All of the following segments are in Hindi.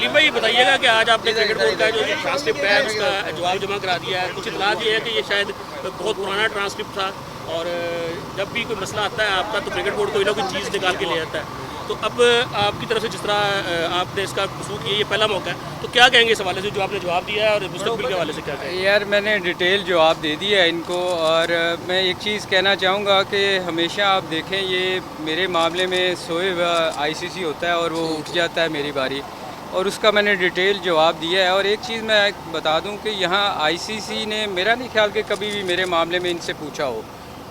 नसीम भाई बताइएगा कि आज आपने क्रिकेट बोर्ड का जो ट्रांसक्रिप्ट है उसका जवाब जमा करा दिया है। कुछ इतला ये है कि ये शायद बहुत पुराना ट्रांसक्रिप्ट था और जब भी कोई मसला आता है आपका तो क्रिकेट बोर्ड कोई ना कोई चीज़ निकाल के ले आता है। तो अब आपकी तरफ से जिस तरह आपने इसका वसूल किया, ये पहला मौका है, तो क्या कहेंगे इस हवाले से जो आपने जवाब दिया है और मुस्तकबिल के हवाले से क्या कहेंगे? यार मैंने डिटेल जवाब दे दिया है इनको। और मैं एक चीज़ कहना चाहूँगा कि हमेशा आप देखें, ये मेरे मामले में सोए हुआ आईसीसी होता है और वो उठ जाता है मेरी बारी, और उसका मैंने डिटेल जवाब दिया है। और एक चीज़ मैं बता दूं कि यहाँ आईसीसी ने मेरा नहीं ख्याल कि कभी भी मेरे मामले में इनसे पूछा हो,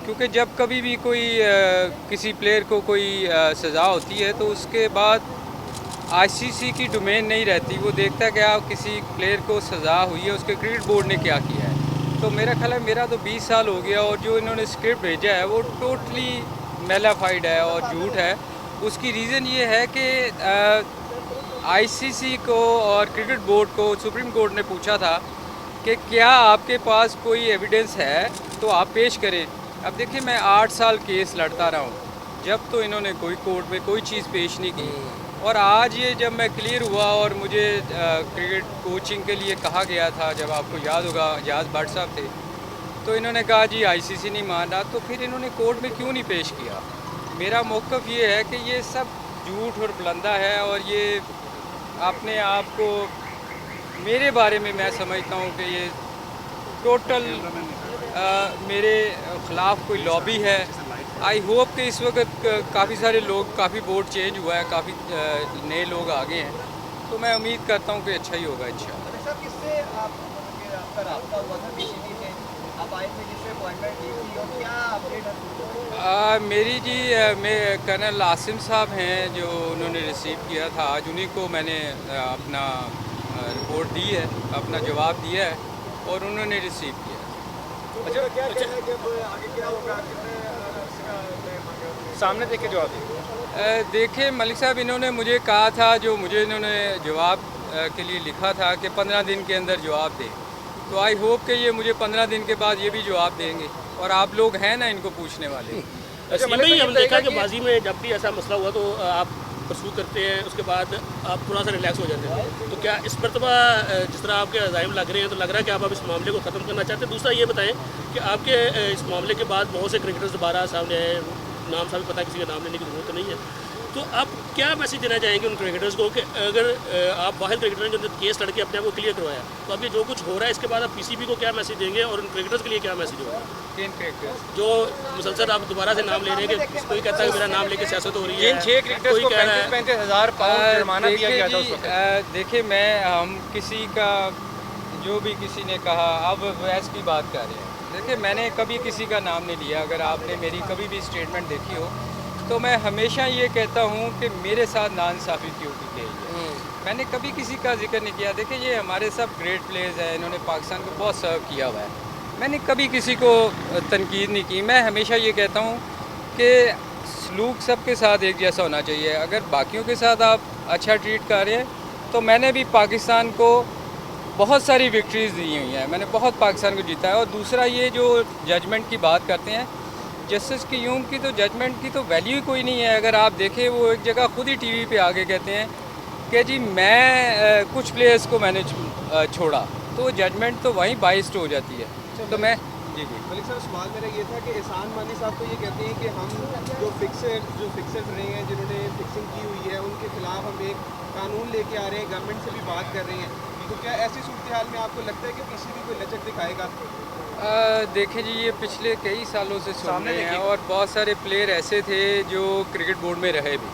क्योंकि जब कभी भी कोई किसी प्लेयर को कोई सज़ा होती है तो उसके बाद आईसीसी की डोमेन नहीं रहती, वो देखता है कि आप किसी प्लेयर को सज़ा हुई है उसके क्रिकेट बोर्ड ने क्या किया है। तो मेरा ख्याल है मेरा तो 20 साल हो गया और जो इन्होंने स्क्रिप्ट भेजा है वो टोटली मेलाफाइड है और झूठ है। उसकी रीज़न ये है कि आईसीसी को और क्रिकेट बोर्ड को सुप्रीम कोर्ट ने पूछा था कि क्या आपके पास कोई एविडेंस है तो आप पेश करें। अब देखिए, मैं 8 साल केस लड़ता रहा हूँ, जब तो इन्होंने कोई कोर्ट में कोई चीज़ पेश नहीं की। और आज ये जब मैं क्लियर हुआ और मुझे क्रिकेट कोचिंग के लिए कहा गया था, जब आपको याद होगा याद भट्ट साहब थे, तो इन्होंने कहा जी आईसीसी नहीं मान रहा, तो फिर इन्होंने कोर्ट में क्यों नहीं पेश किया। मेरा मौक़िफ़ ये है कि ये सब झूठ और बुलंदा है और ये अपने आप को, मेरे बारे में मैं समझता हूँ कि ये टोटल मेरे ख़िलाफ़ कोई लॉबी है। आई होप कि इस वक्त काफ़ी सारे लोग, काफ़ी बोर्ड चेंज हुआ है, काफ़ी नए लोग आ गए हैं, तो मैं उम्मीद करता हूँ कि अच्छा ही होगा इंशाअल्लाह। सर, किससे आपका राब्ता हुआ था बीसीबी से? आप आए थे, किससे अपॉइंटमेंट ली थी और क्या अपडेट है? मेरी जी मैं कर्नल आसिम साहब हैं जो उन्होंने रिसीव किया था, आज उन्हीं को मैंने अपना रिपोर्ट दी है, अपना जवाब दिया है और उन्होंने रिसीव किया। अच्छा, क्या कहना है कि अब आगे क्या होगा? सामने देख के जवाब दिए। देखिए मलिक साहब, इन्होंने मुझे कहा था, जो मुझे इन्होंने जवाब के लिए लिखा था कि 15 दिन के अंदर जवाब दें, तो आई होप कि ये मुझे 15 दिन के बाद ये भी जवाब देंगे और आप लोग हैं ना इनको पूछने वाले। नसीम भाई, हमने देखा कि माजी में जब भी ऐसा मसला हुआ तो आप परसू करते हैं, उसके बाद आप थोड़ा सा रिलैक्स हो जाते हैं, तो क्या इस मरतबा जिस तरह आपके अज़ाइम लग रहे हैं तो लग रहा है कि आप अब इस मामले को ख़त्म करना चाहते हैं? दूसरा ये बताएं कि आपके इस मामले के बाद बहुत से क्रिकेटर्स दोबारा सामने आए, नाम सा भी पता, किसी का नाम लेने की ज़रूरत नहीं है, तो आप क्या मैसेज देना चाहेंगे उन क्रिकेटर्स को कि अगर आप वाहिद क्रिकेटर हैं जो केस लड़के अपने आप को क्लियर करवाया, तो अब ये जो कुछ हो रहा है इसके बाद आप पीसीबी को क्या मैसेज देंगे और उन क्रिकेटर्स के लिए क्या मैसेज होगा? किन क्रिकेटर्स? जो मुसलसल आप दोबारा से नाम ले रहे हैं कि कोई कहता है मेरा नाम लेके सियासत हो रही है, जिन 6 क्रिकेटर्स को 35-35 हज़ार पाउंड जुर्माना दिया गया था उस वक्त। देखिए, मैं हम किसी का जो भी किसी ने कहा, अब वैस की बात कर रहे हैं। देखिए, मैंने कभी किसी का नाम नहीं लिया। अगर आपने मेरी कभी भी स्टेटमेंट देखी हो तो मैं हमेशा ये कहता हूँ कि मेरे साथ नाइंसाफ़ी क्यों की गई है। मैंने कभी किसी का जिक्र नहीं किया। देखिए, ये हमारे सब ग्रेट प्लेयर्स हैं, इन्होंने पाकिस्तान को बहुत सर्व किया हुआ है। मैंने कभी किसी को तनकीद नहीं की। मैं हमेशा ये कहता हूँ कि सलूक सबके साथ एक जैसा होना चाहिए। अगर बाकियों के साथ आप अच्छा ट्रीट कर रहे हैं, तो मैंने भी पाकिस्तान को बहुत सारी विक्ट्रीज़ दी हुई हैं, मैंने बहुत पाकिस्तान को जीता है। और दूसरा, ये जो जजमेंट की बात करते हैं, जस्टिस की यूम की तो जजमेंट की तो वैल्यू ही कोई नहीं है। अगर आप देखें, वो एक जगह खुद ही टीवी पे आगे कहते हैं कि जी मैं कुछ प्लेयर्स को मैंने छोड़ा, तो जजमेंट तो वहीं बाइस्ड हो जाती है। तो मैं जी मलिक साहब, सवाल मेरा ये था कि एहसान मानी साहब तो ये कहते हैं कि हम जो फिक्सर्स रहे हैं, जिन्होंने फिक्सिंग की हुई है, उनके खिलाफ हम एक कानून लेके आ रहे हैं, गवर्नमेंट से भी बात कर रहे हैं, तो क्या ऐसी सूरत हाल में आपको लगता है कि पीसीबी कोई लचक दिखाएगा? देखिए जी, ये पिछले कई सालों से सुन रहे हैं और बहुत सारे प्लेयर ऐसे थे जो क्रिकेट बोर्ड में रहे भी,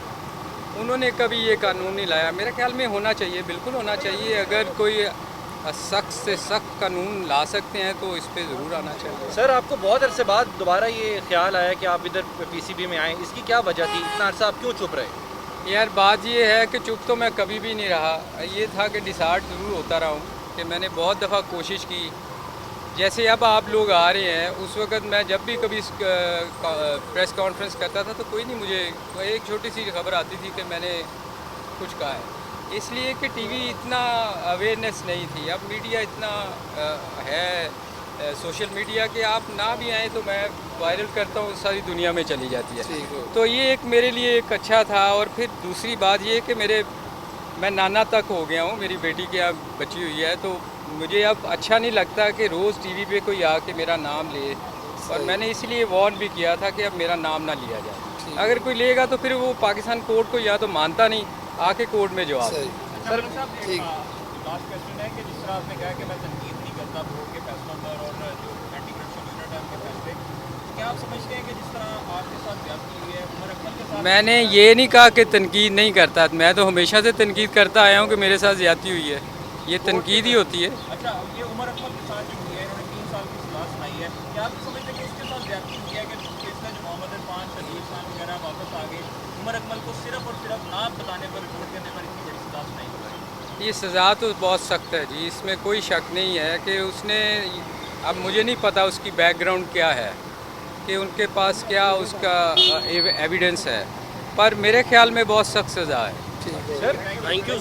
उन्होंने कभी ये कानून नहीं लाया। मेरे ख्याल में होना चाहिए, बिल्कुल होना चाहिए। अगर कोई सख्त से सख्त कानून ला सकते हैं तो इस पे ज़रूर आना चाहिए। सर, आपको बहुत अरसे बाद दोबारा ये ख्याल आया कि आप इधर पीसीबी में आएँ, इसकी क्या वजह थी? इतना अरसा आप क्यों चुप रहे? यार, बात ये है कि चुप तो मैं कभी भी नहीं रहा। ये था कि डिसाइड ज़रूर होता रहा हूँ कि मैंने बहुत दफ़ा कोशिश की। जैसे अब आप लोग आ रहे हैं, उस वक़्त मैं जब भी कभी प्रेस कॉन्फ्रेंस करता था तो कोई नहीं, मुझे एक छोटी सी खबर आती थी कि मैंने कुछ कहा है, इसलिए कि टीवी इतना अवेयरनेस नहीं थी। अब मीडिया इतना है सोशल मीडिया के, आप ना भी आएँ तो मैं वायरल करता हूँ, सारी दुनिया में चली जाती है। तो ये एक मेरे लिए एक अच्छा था। और फिर दूसरी बात ये कि मेरे मैं नाना तक हो गया हूँ, मेरी बेटी की अब बची हुई है, तो मुझे अब अच्छा नहीं लगता कि रोज़ टीवी पे कोई आके मेरा नाम ले। और मैंने इसलिए वार्न भी किया था कि अब मेरा नाम ना लिया जाए। अगर कोई लेगा तो फिर वो पाकिस्तान कोर्ट को या तो मानता नहीं, आके कोर्ट में जवाब दे। सर लास्ट क्वेश्चन है कि जिस तरह आपने कहा कि मैं तनकीद नहीं करता बोर्ड के फैसलों पर और जो एंटी करप्शन यूनिट है उनके फैसले, क्या आप समझते हैं कि जिस तरह आपके साथ ज्यादती हुई है उमर अकमल के साथ? मैंने ये नहीं कहा कि तनकीद नहीं करता, मैं तो हमेशा से तनकीद करता आया हूँ कि मेरे साथ ज्यादती हुई है, ये तनकीद ही होती है। अच्छा, ये उमर अकमल के साथ जो हुई है, इन्होंने 3 साल की सजा सुनाई है, क्या आप समझते हैं कि उसके साथ ज्यादती हुई है कि इसमें जो मोहम्मद इरफान, शदीर खान वगैरह वापस आ गए, उमर अकमल को सिर्फ और सिर्फ ना बताने पर, रिपोर्ट करने पर इतनी बड़ी सजा सुनाई हुई है? ये सज़ा तो बहुत सख्त है जी, इसमें कोई शक नहीं है कि उसने, अब मुझे नहीं पता उसकी बैकग्राउंड क्या है, कि उनके पास क्या उसका एविडेंस है, पर मेरे ख्याल में बहुत सख्त सज़ा है। Thank you.